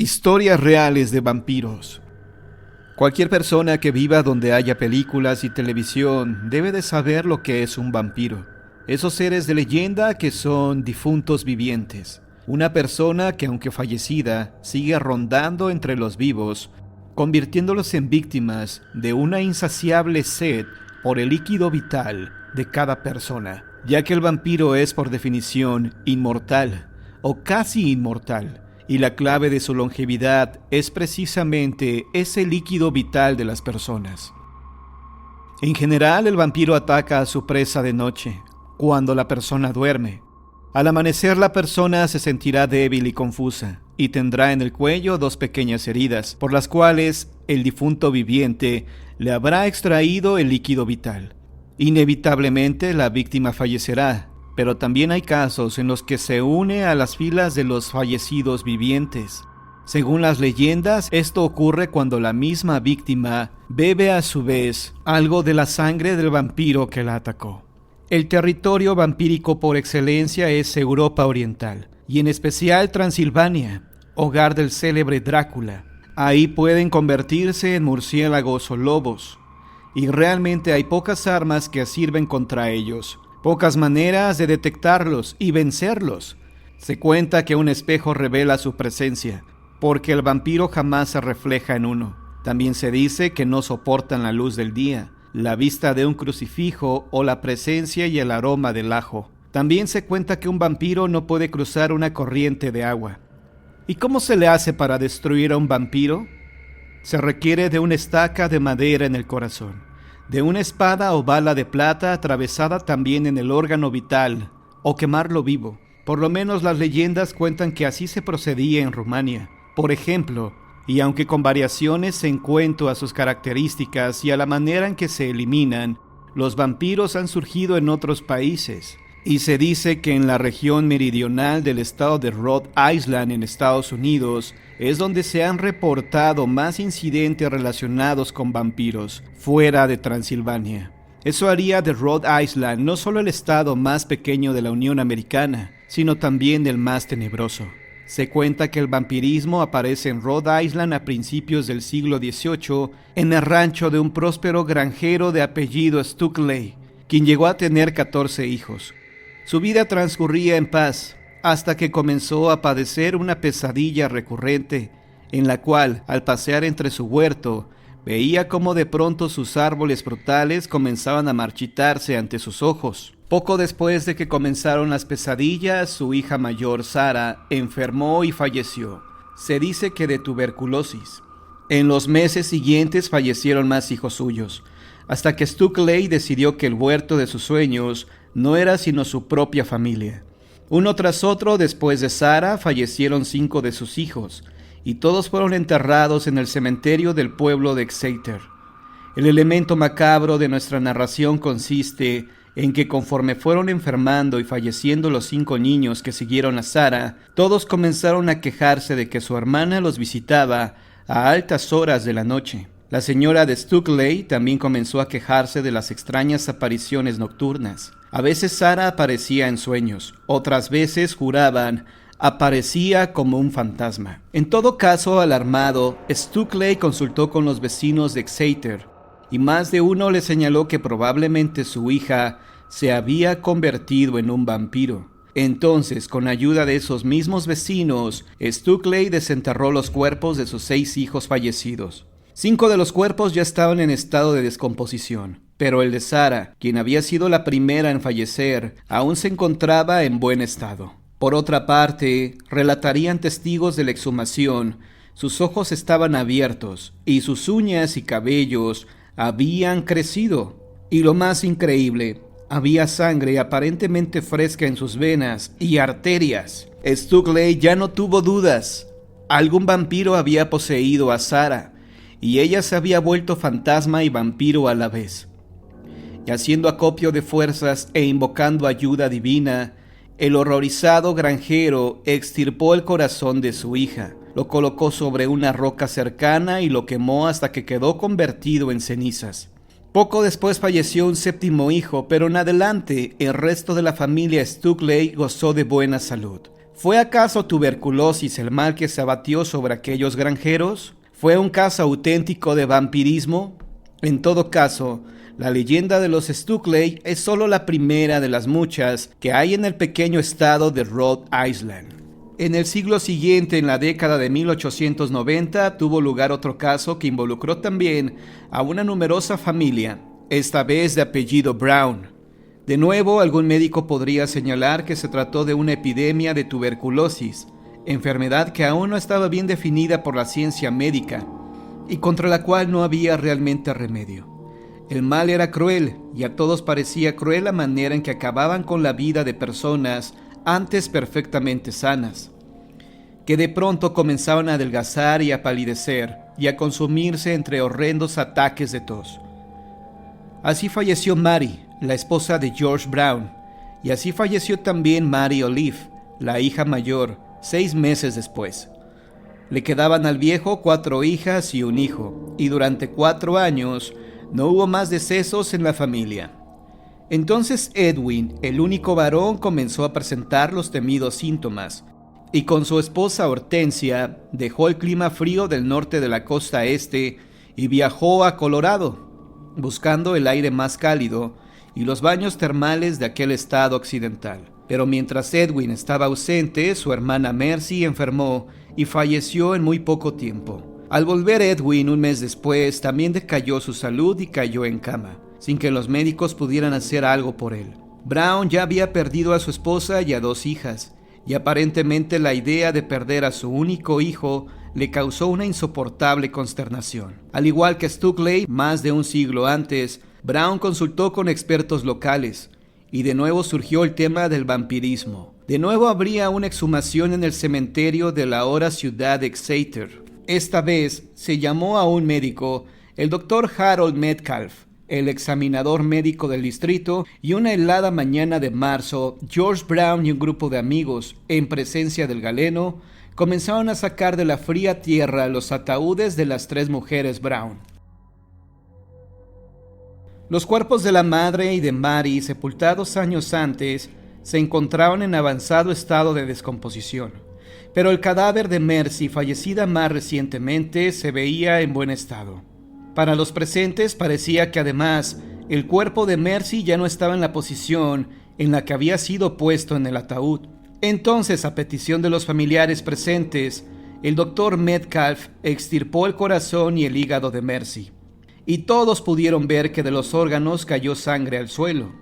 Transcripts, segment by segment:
Historias reales de vampiros. Cualquier persona que viva donde haya películas y televisión debe de saber lo que es un vampiro. Esos seres de leyenda que son difuntos vivientes. Una persona que, aunque fallecida, sigue rondando entre los vivos, convirtiéndolos en víctimas de una insaciable sed por el líquido vital de cada persona, ya que el vampiro es por definición inmortal o casi inmortal. Y la clave de su longevidad es precisamente ese líquido vital de las personas. En general, el vampiro ataca a su presa de noche, cuando la persona duerme. Al amanecer, la persona se sentirá débil y confusa, y tendrá en el cuello 2 pequeñas heridas, por las cuales el difunto viviente le habrá extraído el líquido vital. Inevitablemente, la víctima fallecerá. Pero también hay casos en los que se une a las filas de los fallecidos vivientes. Según las leyendas, esto ocurre cuando la misma víctima bebe a su vez algo de la sangre del vampiro que la atacó. El territorio vampírico por excelencia es Europa Oriental, y en especial Transilvania, hogar del célebre Drácula. Ahí pueden convertirse en murciélagos o lobos, y realmente hay pocas armas que sirven contra ellos. Pocas maneras de detectarlos y vencerlos. Se cuenta que un espejo revela su presencia, porque el vampiro jamás se refleja en uno. También se dice que no soportan la luz del día, la vista de un crucifijo o la presencia y el aroma del ajo. También se cuenta que un vampiro no puede cruzar una corriente de agua. ¿Y cómo se le hace para destruir a un vampiro? Se requiere de una estaca de madera en el corazón, de una espada o bala de plata atravesada también en el órgano vital, o quemarlo vivo. Por lo menos las leyendas cuentan que así se procedía en Rumania, por ejemplo, y aunque con variaciones en cuanto a sus características y a la manera en que se eliminan, los vampiros han surgido en otros países. Y se dice que en la región meridional del estado de Rhode Island en Estados Unidos es donde se han reportado más incidentes relacionados con vampiros, fuera de Transilvania. Eso haría de Rhode Island no solo el estado más pequeño de la Unión Americana, sino también el más tenebroso. Se cuenta que el vampirismo aparece en Rhode Island a principios del siglo XVIII en el rancho de un próspero granjero de apellido Stukeley, quien llegó a tener 14 hijos. Su vida transcurría en paz, hasta que comenzó a padecer una pesadilla recurrente, en la cual, al pasear entre su huerto, veía cómo de pronto sus árboles frutales comenzaban a marchitarse ante sus ojos. Poco después de que comenzaron las pesadillas, su hija mayor, Sara, enfermó y falleció. Se dice que de tuberculosis. En los meses siguientes fallecieron más hijos suyos, hasta que Stukeley decidió que el huerto de sus sueños no era sino su propia familia. Uno tras otro, después de Sara, fallecieron 5 de sus hijos, y todos fueron enterrados en el cementerio del pueblo de Exeter. El elemento macabro de nuestra narración consiste en que conforme fueron enfermando y falleciendo los 5 niños que siguieron a Sara, todos comenzaron a quejarse de que su hermana los visitaba a altas horas de la noche. La señora de Stukeley también comenzó a quejarse de las extrañas apariciones nocturnas. A veces Sara aparecía en sueños, otras veces, juraban, aparecía como un fantasma. En todo caso, alarmado, Stukeley consultó con los vecinos de Exeter, y más de uno le señaló que probablemente su hija se había convertido en un vampiro. Entonces, con ayuda de esos mismos vecinos, Stukeley desenterró los cuerpos de sus 6 hijos fallecidos. 5 de los cuerpos ya estaban en estado de descomposición, pero el de Sara, quien había sido la primera en fallecer, aún se encontraba en buen estado. Por otra parte, relatarían testigos de la exhumación, sus ojos estaban abiertos y sus uñas y cabellos habían crecido. Y lo más increíble, había sangre aparentemente fresca en sus venas y arterias. Stukeley ya no tuvo dudas. Algún vampiro había poseído a Sara, y ella se había vuelto fantasma y vampiro a la vez. Y haciendo acopio de fuerzas e invocando ayuda divina, el horrorizado granjero extirpó el corazón de su hija, lo colocó sobre una roca cercana y lo quemó hasta que quedó convertido en cenizas. Poco después falleció un 7º hijo, pero en adelante el resto de la familia Stukeley gozó de buena salud. ¿Fue acaso tuberculosis el mal que se abatió sobre aquellos granjeros? ¿Fue un caso auténtico de vampirismo? En todo caso, la leyenda de los Stukeley es solo la primera de las muchas que hay en el pequeño estado de Rhode Island. En el siglo siguiente, en la década de 1890, tuvo lugar otro caso que involucró también a una numerosa familia, esta vez de apellido Brown. De nuevo, algún médico podría señalar que se trató de una epidemia de tuberculosis, enfermedad que aún no estaba bien definida por la ciencia médica y contra la cual no había realmente remedio. El mal era cruel y a todos parecía cruel la manera en que acababan con la vida de personas antes perfectamente sanas, que de pronto comenzaban a adelgazar y a palidecer y a consumirse entre horrendos ataques de tos. Así falleció Mary, la esposa de George Brown, y así falleció también Mary Olive, la hija mayor, 6 meses después. Le quedaban al viejo 4 hijas y un hijo, y durante 4 años no hubo más decesos en la familia. Entonces Edwin, el único varón, comenzó a presentar los temidos síntomas, y con su esposa Hortensia dejó el clima frío del norte de la costa este y viajó a Colorado, buscando el aire más cálido y los baños termales de aquel estado occidental. Pero mientras Edwin estaba ausente, su hermana Mercy enfermó y falleció en muy poco tiempo. Al volver Edwin un mes después, también decayó su salud y cayó en cama, sin que los médicos pudieran hacer algo por él. Brown ya había perdido a su esposa y a 2 hijas, y aparentemente la idea de perder a su único hijo le causó una insoportable consternación. Al igual que Stukeley, más de un siglo antes, Brown consultó con expertos locales, y de nuevo surgió el tema del vampirismo. De nuevo habría una exhumación en el cementerio de la ahora ciudad de Exeter. Esta vez se llamó a un médico, el Dr. Harold Metcalf, el examinador médico del distrito, y una helada mañana de marzo, George Brown y un grupo de amigos, en presencia del galeno, comenzaron a sacar de la fría tierra los ataúdes de las 3 mujeres Brown. Los cuerpos de la madre y de Mary, sepultados años antes, se encontraban en avanzado estado de descomposición, pero el cadáver de Mercy, fallecida más recientemente, se veía en buen estado. Para los presentes parecía que además el cuerpo de Mercy ya no estaba en la posición en la que había sido puesto en el ataúd. Entonces, a petición de los familiares presentes, el doctor Metcalf extirpó el corazón y el hígado de Mercy, y todos pudieron ver que de los órganos cayó sangre al suelo.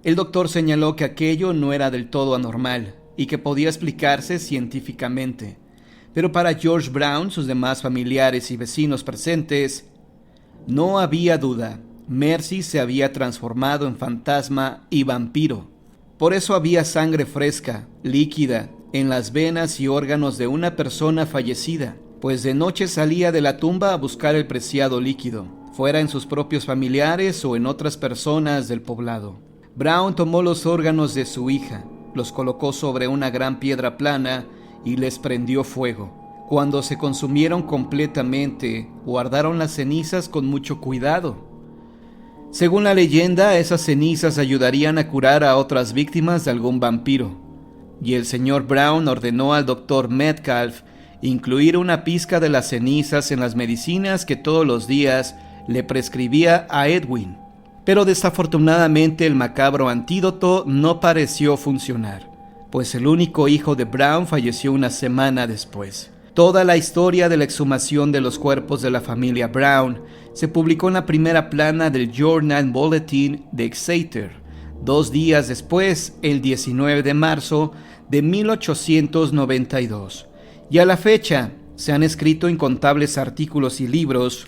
El doctor señaló que aquello no era del todo anormal y que podía explicarse científicamente, pero para George Brown, sus demás familiares y vecinos presentes, no había duda. Mercy se había transformado en fantasma y vampiro. Por eso había sangre fresca, líquida, en las venas y órganos de una persona fallecida, pues de noche salía de la tumba a buscar el preciado líquido, fuera en sus propios familiares o en otras personas del poblado. Brown tomó los órganos de su hija, los colocó sobre una gran piedra plana y les prendió fuego. Cuando se consumieron completamente, guardaron las cenizas con mucho cuidado. Según la leyenda, esas cenizas ayudarían a curar a otras víctimas de algún vampiro, y el señor Brown ordenó al doctor Metcalf incluir una pizca de las cenizas en las medicinas que todos los días le prescribía a Edwin. Pero desafortunadamente el macabro antídoto no pareció funcionar, pues el único hijo de Brown falleció una semana después. Toda la historia de la exhumación de los cuerpos de la familia Brown se publicó en la primera plana del Journal Bulletin de Exeter, 2 días después, el 19 de marzo de 1892. Y a la fecha se han escrito incontables artículos y libros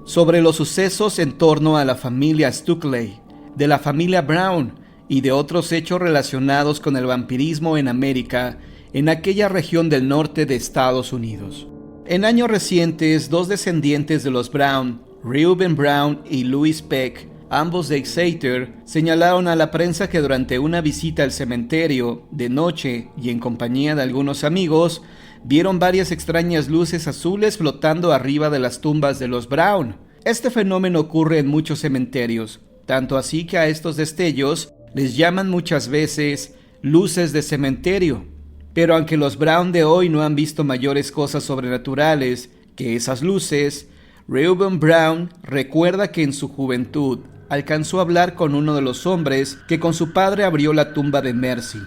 sobre los sucesos en torno a la familia Stukeley, de la familia Brown y de otros hechos relacionados con el vampirismo en América, en aquella región del norte de Estados Unidos. En años recientes, 2 descendientes de los Brown, Reuben Brown y Louis Peck, ambos de Exeter, señalaron a la prensa que durante una visita al cementerio, de noche y en compañía de algunos amigos, vieron varias extrañas luces azules flotando arriba de las tumbas de los Brown. Este fenómeno ocurre en muchos cementerios, tanto así que a estos destellos les llaman muchas veces luces de cementerio. Pero aunque los Brown de hoy no han visto mayores cosas sobrenaturales que esas luces, Reuben Brown recuerda que en su juventud alcanzó a hablar con uno de los hombres que con su padre abrió la tumba de Mercy.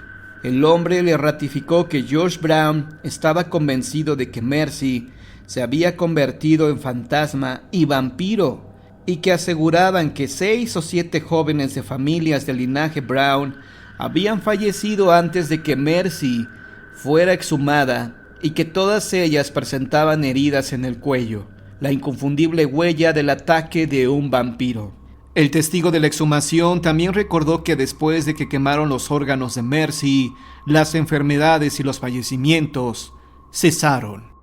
El hombre le ratificó que George Brown estaba convencido de que Mercy se había convertido en fantasma y vampiro, y que aseguraban que 6 o 7 jóvenes de familias del linaje Brown habían fallecido antes de que Mercy fuera exhumada y que todas ellas presentaban heridas en el cuello, la inconfundible huella del ataque de un vampiro. El testigo de la exhumación también recordó que después de que quemaron los órganos de Mercy, las enfermedades y los fallecimientos cesaron.